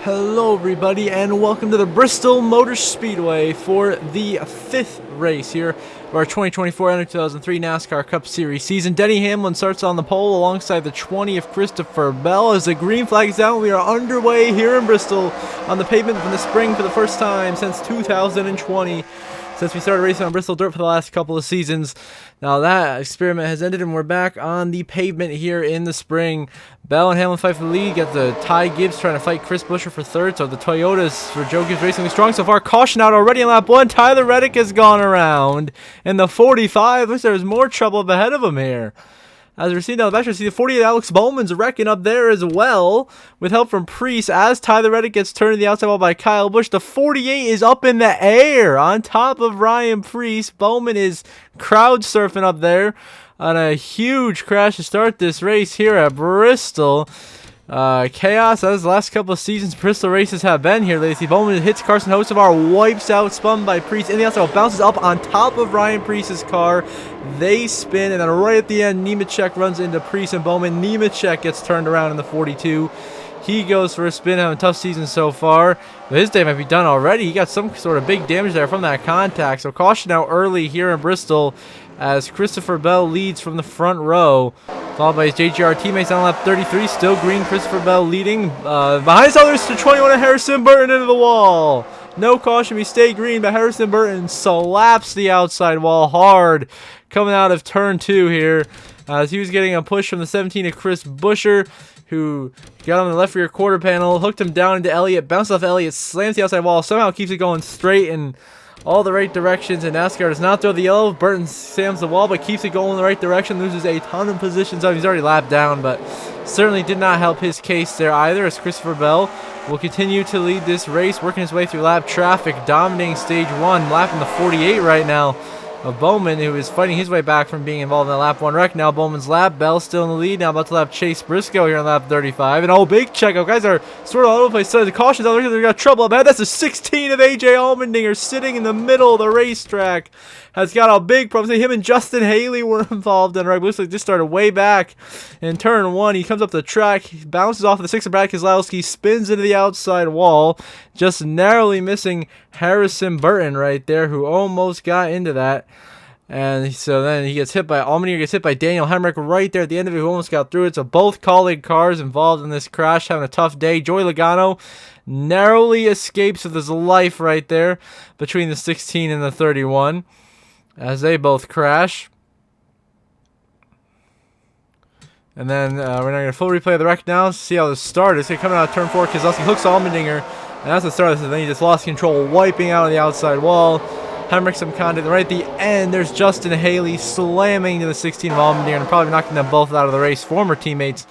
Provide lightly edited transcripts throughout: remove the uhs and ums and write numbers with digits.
Hello everybody and welcome to the Bristol Motor Speedway for the 5th race here of our 2024 NR2003 NASCAR Cup Series season. Denny Hamlin starts on the pole alongside the 20 of Christopher Bell. As the green flag is out, we are underway here in Bristol on the pavement from the spring for the first time since 2020. Since we started racing on Bristol dirt for the last couple of seasons. Now that experiment has ended and we're back on the pavement here in the spring. Bell and Hamlin fight for the lead. Got the Ty Gibbs trying to fight Chris Buescher for third. So the Toyotas for Joe Gibbs Racing strong so far. Caution out already in lap 1. Tyler Reddick has gone around. In the 45, looks like there's more trouble up ahead of him here. As we're seeing down the back, see the 48 Alex Bowman's wrecking up there as well, with help from Priest as Tyler Reddick gets turned to the outside wall by Kyle Busch. The 48 is up in the air on top of Ryan Priest. Bowman is crowd surfing up there on a huge crash to start this race here at Bristol. Chaos as the last couple of seasons Bristol races have been here. Lacey Bowman hits Carson Hocevar, wipes out, spun by Priest in the outside, bounces up on top of Ryan Priest's car. They spin, and then right at the end, Nemechek runs into Priest and Bowman. Nemechek gets turned around in the 42. He goes for a spin, having a tough season so far. But his day might be done already. He got some sort of big damage there from that contact. So caution out early here in Bristol as Christopher Bell leads from the front row, followed by his JGR teammates on lap 33. Still green, Christopher Bell leading. Behind his others to 21 and Harrison Burton into the wall. No caution, we stay green, but Harrison Burton slaps the outside wall hard coming out of turn 2 here as he was getting a push from the 17 of Chris Buescher, who got on the left rear quarter panel, hooked him down into Elliott, bounced off Elliott, slams the outside wall, somehow keeps it going straight in all the right directions, and NASCAR does not throw the yellow. Burton slams the wall, but keeps it going in the right direction, loses a ton of positions. He's already lapped down, but certainly did not help his case there either, as Christopher Bell will continue to lead this race, working his way through lap traffic, dominating stage 1, lapping the 48 right now of Bowman, who is fighting his way back from being involved in the lap 1 wreck. Now Bowman's lap. Bell still in the lead. Now about to lap Chase Briscoe here on lap 35. And big checkup. Guys are sort of all over the place. So the caution's out there. They've got trouble up ahead. That's a 16 of AJ Allmendinger sitting in the middle of the racetrack. Has got a big problem. Him and Justin Haley were involved in right. Looks like just started way back in turn 1. He comes up the track, he bounces off of the 6 of Brad Keselowski, spins into the outside wall, just narrowly missing Harrison Burton right there, who almost got into that. And so then he gets hit by Allmendinger, gets hit by Daniel Hemrick right there at the end of it, who almost got through it. So both colleague cars involved in this crash having a tough day. Joey Logano narrowly escapes with his life right there between the 16 and the 31. As they both crash. And then we're not going to full replay of the wreck now. See how this started. It's coming out of turn 4. Keselowski hooks Allmendinger. And that's the start of this. And then he just lost control, wiping out on the outside wall. Hemrick some contact. Right at the end, there's Justin Haley slamming to the 16 of Allmendinger and probably knocking them both out of the race. Former teammates.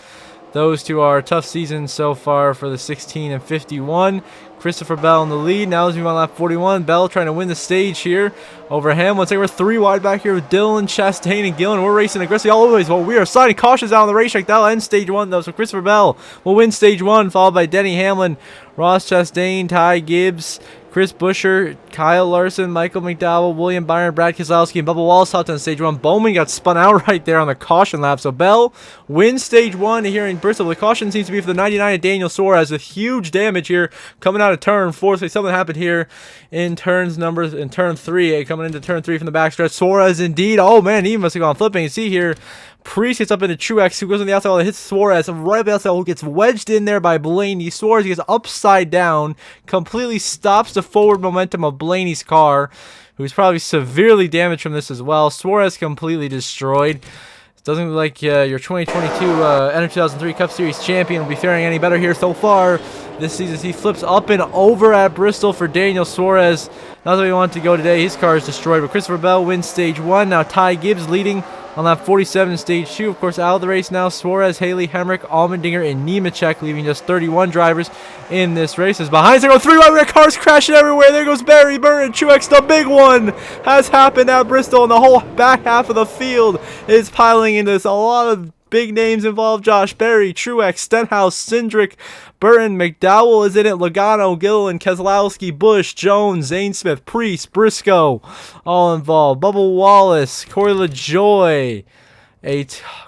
Those two are a tough season so far for the 16 and 51. Christopher Bell in the lead. Now as we on lap 41, Bell trying to win the stage here over Hamlin. Looks like we're 3 wide back here with Dillon, Chastain, and Gillen. We're racing aggressively all over the place. Well, we are sliding cautious out on the racetrack. That'll end stage 1 though. So Christopher Bell will win stage 1, followed by Denny Hamlin, Ross Chastain, Ty Gibbs, Chris Buescher, Kyle Larson, Michael McDowell, William Byron, Brad Keselowski, and Bubba Wallace hopped on stage 1. Bowman got spun out right there on the caution lap. So Bell wins stage 1 here in Bristol. The caution seems to be for the 99 of Daniel Suarez with huge damage here coming out of turn 4. So something happened here in turn 3, coming into turn 3 from the backstretch. Suarez indeed. Oh man, he must have gone flipping. You see here, Priest gets up into Truex, who goes on the outside wall and hits Suarez right up the outside wall, gets wedged in there by Blaney. Suarez gets upside down, completely stops the forward momentum of Blaney's car, who's probably severely damaged from this as well. Suarez completely destroyed. It doesn't look like your 2022 NR2003 Cup Series champion will be faring any better here so far this season. He flips up and over at Bristol for Daniel Suarez. Not that we want to go today. His car is destroyed, but Christopher Bell wins stage 1. Now Ty Gibbs leading on lap 47 stage 2. Of course, out of the race now, Suarez, Haley, Hemrick, Allmendinger, and Nemechek, leaving just 31 drivers in this race. As behind us, there go 3 wide cars crashing everywhere. There goes Barry Burton. Truex, the big one, has happened at Bristol, and the whole back half of the field is piling into this. A lot of big names involved. Josh Berry, Truex, Stenhouse, Cindric, Burton, McDowell is in it, Logano, Gillen, Keselowski, Busch, Jones, Zane Smith, Priest, Briscoe, all involved. Bubba Wallace, Corey LaJoie,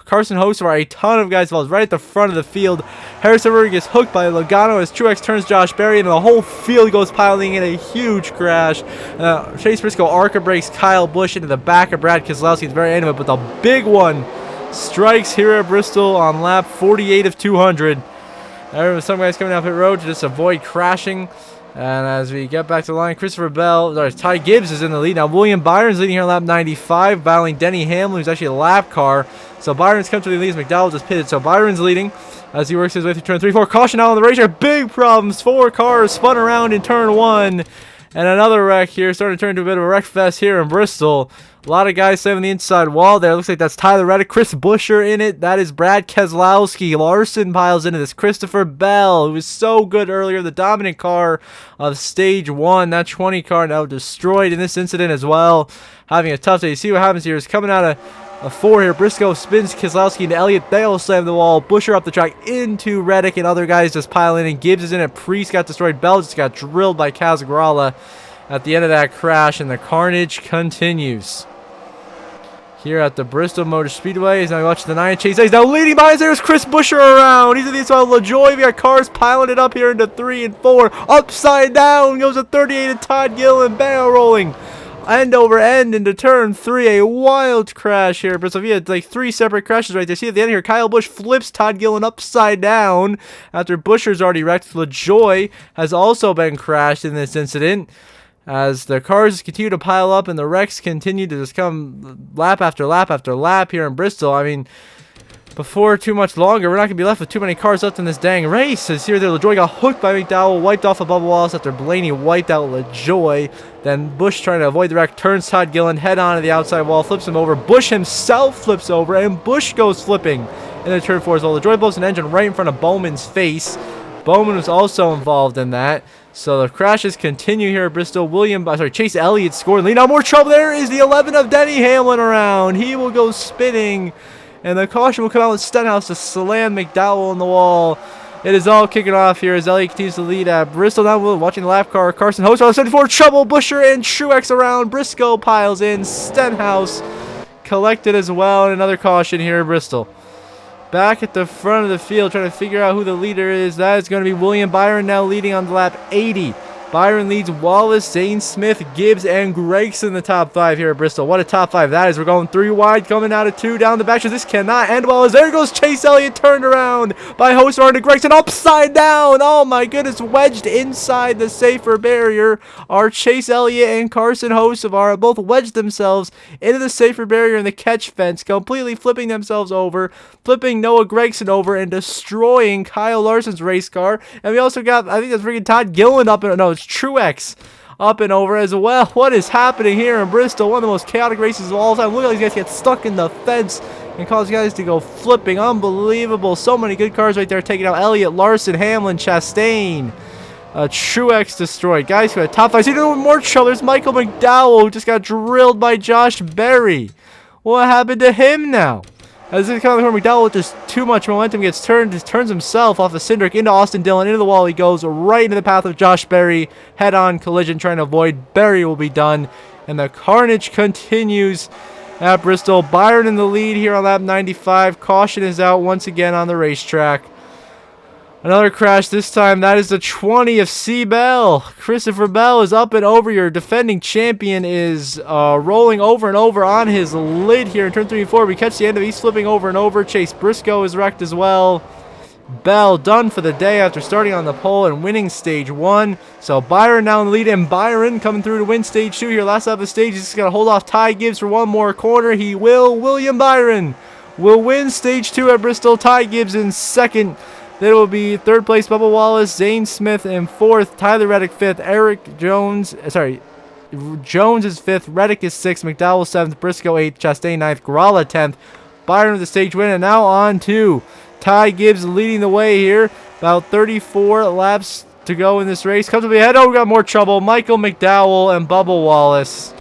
Carson Hocevar, a ton of guys involved right at the front of the field. Harrison River gets hooked by Logano as Truex turns Josh Berry, and the whole field goes piling in a huge crash. Chase Briscoe ARCA breaks Kyle Busch into the back of Brad Keselowski at the very end of it, but the big one strikes here at Bristol on lap 48 of 200. Some guys coming down pit road to just avoid crashing. And as we get back to the line, Ty Gibbs is in the lead. Now William Byron's leading here on lap 95, battling Denny Hamlin, who's actually a lap car. So Byron's come to the lead as McDowell just pitted. So Byron's leading as he works his way through turn 3, 4. Caution out on the racetrack. Big problems. 4 cars spun around in turn 1. And another wreck here. Starting to turn into a bit of a wreck fest here in Bristol. A lot of guys saving the inside wall there. Looks like that's Tyler Reddick, Chris Buescher in it. That is Brad Keselowski. Larson piles into this. Christopher Bell, who was so good earlier. The dominant car of stage 1. That 20 car now destroyed in this incident as well. Having a tough day. You see what happens here is coming out of a 4 here. Briscoe spins Keselowski into Elliott. They all slam the wall. Buescher up the track into Reddick, and other guys just pile in. And Gibbs is in it. Priest got destroyed. Bell just got drilled by Casagrala at the end of that crash, and the carnage continues here at the Bristol Motor Speedway. He's now watching the 9 chase. He's now leading behind. There's Chris Buescher around. He's at the inside of LaJoy. We got cars piling it up here into 3 and 4. Upside down goes a 38 and Todd Gillen barrel rolling end over end into turn 3. A wild crash here. Bristol, we had like 3 separate crashes right there. See at the end here, Kyle Busch flips Todd Gillen upside down after Buescher's already wrecked. LaJoy has also been crashed in this incident, as the cars continue to pile up and the wrecks continue to just come lap after lap after lap here in Bristol. I mean, before too much longer, we're not going to be left with too many cars left in this dang race. As here, LaJoy got hooked by McDowell, wiped off of Bubba Wallace after Blaney wiped out LaJoy. Then Busch, trying to avoid the wreck, turns Todd Gillen head on to the outside wall, flips him over. Busch himself flips over, and Busch goes flipping in the turn 4 as well. LaJoy blows an engine right in front of Bowman's face. Bowman was also involved in that. So the crashes continue here at Bristol. Chase Elliott scored lead. Now more trouble. There is the 11 of Denny Hamlin around. He will go spinning, and the caution will come out with Stenhouse to slam McDowell on the wall. It is all kicking off here as Elliott continues to lead at Bristol. Now we're watching the lap car. Carson Hocevar 74. Trouble. Buescher and Truex around. Briscoe piles in. Stenhouse collected as well. And another caution here at Bristol. Back at the front of the field, trying to figure out who the leader is. That is going to be William Byron, now leading on lap 80. Byron leads Wallace, Zane Smith, Gibbs, and Gregson in the top 5 here at Bristol. What a top 5 that is. We're going 3 wide, coming out of 2 down the back. This cannot end well, as there goes Chase Elliott, turned around by Hocevar into Gregson, upside down. Oh my goodness, wedged inside the safer barrier. Our Chase Elliott and Carson Hocevar both wedged themselves into the safer barrier in the catch fence, completely flipping themselves over, flipping Noah Gregson over, and destroying Kyle Larson's race car. And we also got, I think that's freaking Todd Gillen up in, no, it's Truex up and over as well. What is happening here in Bristol? One of the most chaotic races of all time. Look at these guys get stuck in the fence and cause guys to go flipping. Unbelievable. So many good cars right there taking out Elliott, Larson, Hamlin, Chastain. Truex destroyed. Guys who had top 5. See, more trouble. There's Michael McDowell, who just got drilled by Josh Berry. What happened to him now? As this comes from McDowell with just too much momentum, turns himself off the Cindric into Austin Dillon, into the wall. He goes right into the path of Josh Berry. Head-on collision trying to avoid. Berry will be done. And the carnage continues at Bristol. Byron in the lead here on lap 95. Caution is out once again on the racetrack. Another crash this time. That is the 20 of C. Bell. Christopher Bell is up and over. Your defending champion is rolling over and over on his lid here in turn 3 and 4. We catch the end of it. He's flipping over and over. Chase Briscoe is wrecked as well. Bell done for the day after starting on the pole and winning stage 1. So Byron now in the lead, and Byron coming through to win stage 2 here. Last lap of the stage. He's just going to hold off Ty Gibbs for one more corner. He will. William Byron will win stage 2 at Bristol. Ty Gibbs in second. Then it will be third place, Bubba Wallace, Zane Smith in fourth, Tyler Reddick fifth, Jones is fifth, Reddick is sixth, McDowell seventh, Briscoe eighth, Chastain ninth, Gralla 10th, Byron with the stage win, and now on to Ty Gibbs leading the way here. About 34 laps to go in this race. Comes to the head. Oh, we got more trouble. Michael McDowell and Bubba Wallace.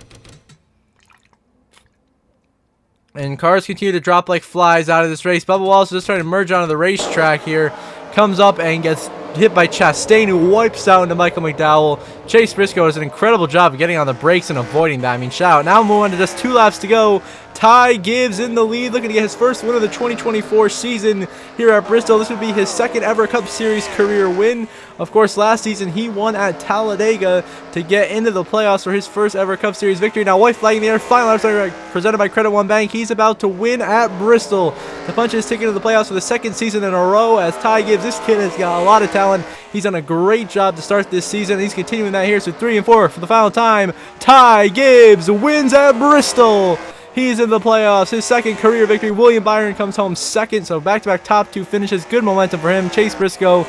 And cars continue to drop like flies out of this race. Bubba Wallace is just trying to merge onto the racetrack here. Comes up and gets hit by Chastain, who wipes out into Michael McDowell. Chase Briscoe does an incredible job of getting on the brakes and avoiding that. I mean, shout out. Now move on to just 2 laps to go. Ty Gibbs in the lead, looking to get his first win of the 2024 season here at Bristol. This would be his second ever Cup Series career win. Of course, last season he won at Talladega to get into the playoffs for his first ever Cup Series victory. Now white flag in the air, final lap start presented by Credit One Bank. He's about to win at Bristol to punch his ticket to the playoffs for the second season in a row. As Ty Gibbs, this kid has got a lot of talent. He's done a great job to start this season. He's continuing that here. So 3 and 4 for the final time. Ty Gibbs wins at Bristol. He's in the playoffs. His second career victory. William Byron comes home second. So back-to-back top 2 finishes. Good momentum for him. Chase Briscoe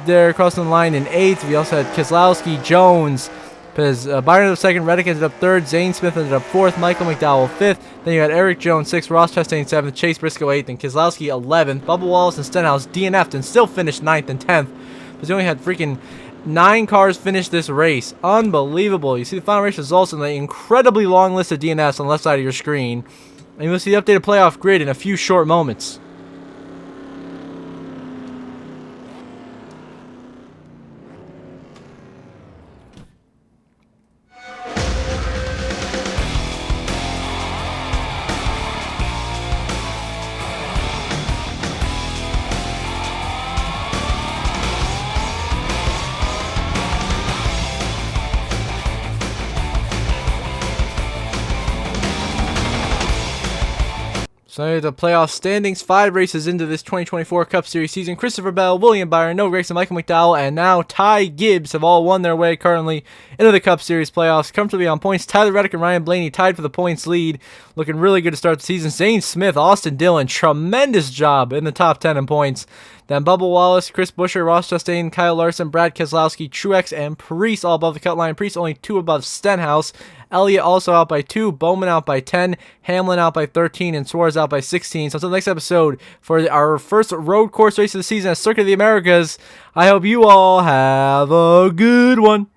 there crossing the line in 8th. We also had Keselowski, Jones. Because Byron ended up 2nd, Reddick ended up 3rd, Zane Smith ended up 4th, Michael McDowell 5th. Then you had Eric Jones 6th, Ross Chastain 7th, Chase Briscoe 8th, and Keselowski 11th. Bubba Wallace and Stenhouse DNF'd and still finished 9th and 10th. Because they only had freaking 9 cars finish this race. Unbelievable. You see the final race results in the incredibly long list of DNFs on the left side of your screen. And you'll see the updated playoff grid in a few short moments. So the playoff standings, 5 races into this 2024 Cup Series season. Christopher Bell, William Byron, Noah Gragson, Michael McDowell, and now Ty Gibbs have all won their way currently into the Cup Series playoffs. Comfortably on points, Tyler Reddick and Ryan Blaney tied for the points lead. Looking really good to start the season. Zane Smith, Austin Dillon, tremendous job in the top 10 in points. Then Bubba Wallace, Chris Buescher, Ross Chastain, Kyle Larson, Brad Keselowski, Truex, and Priest all above the cut line. Priest only 2 above Stenhouse. Elliott also out by 2, Bowman out by 10, Hamlin out by 13, and Suarez out by 16. So until the next episode for our first road course race of the season at Circuit of the Americas, I hope you all have a good one.